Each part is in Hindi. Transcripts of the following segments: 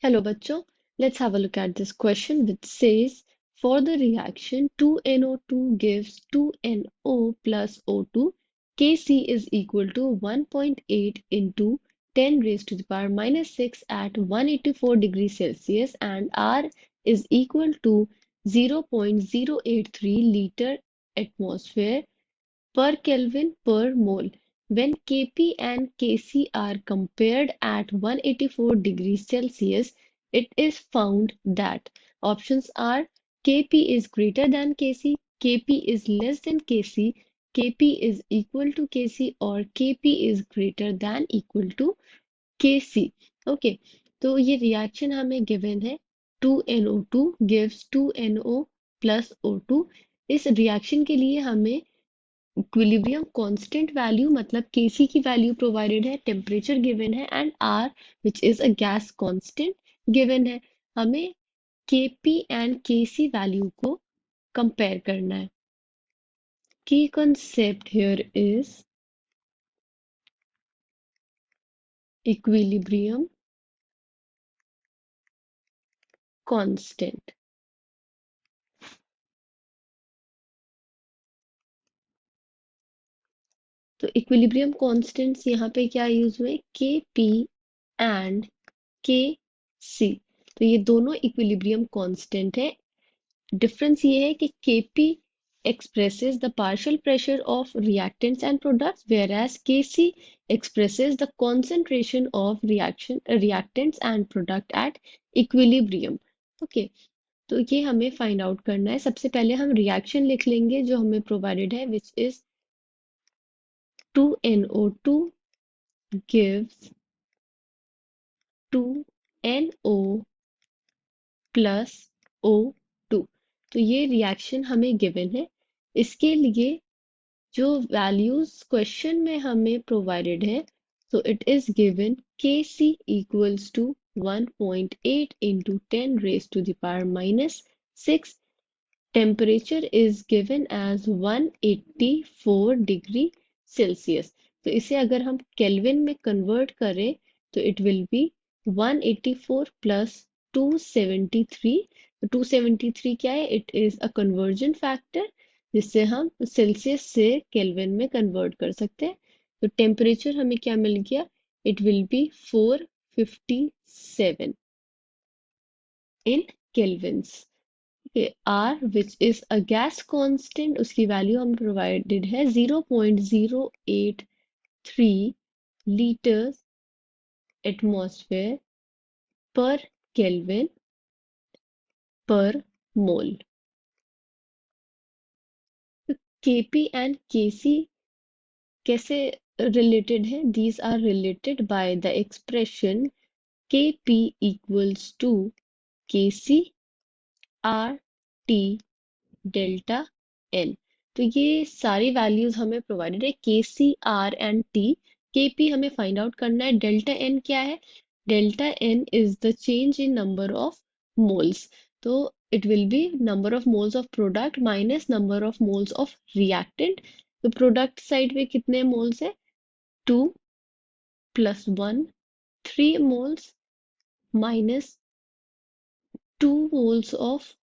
Hello, bachcho. Let's have a look at this question which says for the reaction 2NO2 gives 2NO plus O2, Kc is equal to 1.8 into 10 raised to the power minus 6 at 184 degrees Celsius and R is equal to 0.083 liter atmosphere per Kelvin per mole. When Kp and Kc are compared at 184 degrees Celsius, it is found that options are Kp is greater than Kc, Kp is less than Kc, Kp is equal to Kc और Kp is greater than equal to Kc. Okay, तो ये रिएक्शन हमें गिवन है 2NO2 gives 2NO plus O2. इस रिएक्शन के लिए हमें इक्विलिब्रियम कांस्टेंट वैल्यू मतलब Kc की वैल्यू प्रोवाइडेड है, टेम्परेचर गिवन है and R which is a gas constant given है। हमें Kp एंड Kc वैल्यू को कंपेयर करना है। की concept here is equilibrium constant। तो इक्विलिब्रियम कांस्टेंट्स यहाँ पे क्या यूज हुए, Kp एंड Kc। तो ये दोनों इक्विलिब्रियम कांस्टेंट है। डिफरेंस ये है कि Kp expresses the partial pressure of reactants and products, whereas Kc expresses the concentration of reactants and product at equilibrium। Okay, तो ये हमें फाइंड आउट करना है। सबसे पहले हम रिएक्शन लिख लेंगे जो हमें प्रोवाइडेड है, which is 2NO2 gives 2NO plus O2। तो ये रिएक्शन हमें गिवन है। इसके लिए जो वैल्यूज क्वेश्चन में हमें प्रोवाइडेड है, तो it is given Kc equals to 1.8 into 10 raised to the power minus 6. Temperature is given as 184 degree Celsius. तो इसे अगर हम केल्विन में कन्वर्ट करें तो इट विल बी 184 प्लस 273। 273 क्या है, it is a conversion factor जिससे हम सेल्सियस से केल्विन में कन्वर्ट कर सकते हैं। तो टेम्परेचर हमें क्या मिल गया, it will be 457 in kelvins. R which is a gas constant, उसकी वैल्यू हम प्रोवाइडेड है 0.083 liters atmosphere per Kelvin per mole। Kp and Kc कैसे रिलेटेड है, these are related by the expression Kp equals to Kc RT delta n. तो ये सारी वैल्यूज हमें प्रोवाइडेड है, K C R and T. K P हमें फाइंड आउट करना है, डेल्टा एन क्या है, delta n is the change in number of moles. तो it will be number of moles of product minus number of moles of reactant. तो प्रोडक्ट साइड पे कितने मोल्स है, 2 plus 1 3 moles minus 2 moles of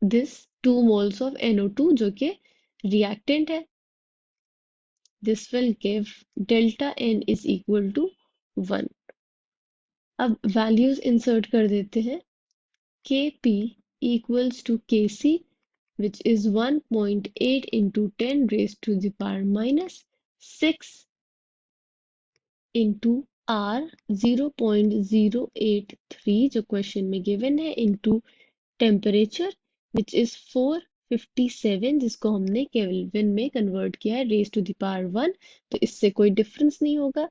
this 2 moles of NO2 जो कि reactant है। This will give delta N is equal to 1। अब values insert कर देते हैं। Kp equals to Kc which is 1.8 into 10 raised to the power minus 6 into R 0.083 जो क्वेश्चन में गिवन है into टेम्परेचर विच इज 457 जिसको हमने केल्विन में कन्वर्ट किया है रेज टू द पावर 1। तो इससे कोई डिफरेंस नहीं होगा।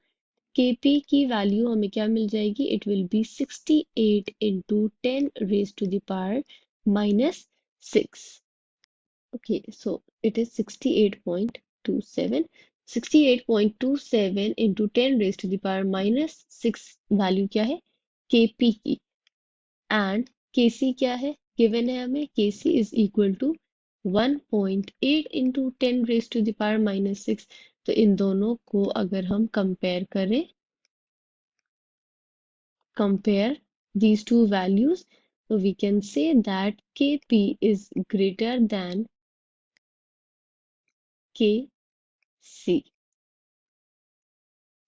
Kp की वैल्यू हमें क्या मिल जाएगी, it will B 68 into 10 raised to the power minus 6। okay, so it is 68.27। 68.27 into 10 raised to the power minus 6 value क्या है Kp की, एंड Kc क्या है, गिवन है हमें Kc is equal to 1.8 into 10 raised to the power minus 6। तो इन दोनों को अगर हम कंपेयर करें, compare these two values, so we can say that Kp is greater than Kc.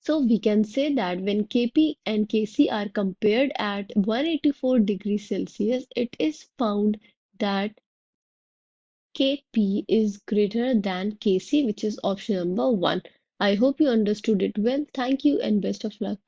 So we can say that when Kp and Kc are compared at 184 degrees Celsius, it is found that Kp is greater than Kc, which is option number one. I hope you understood it well. Thank you and best of luck.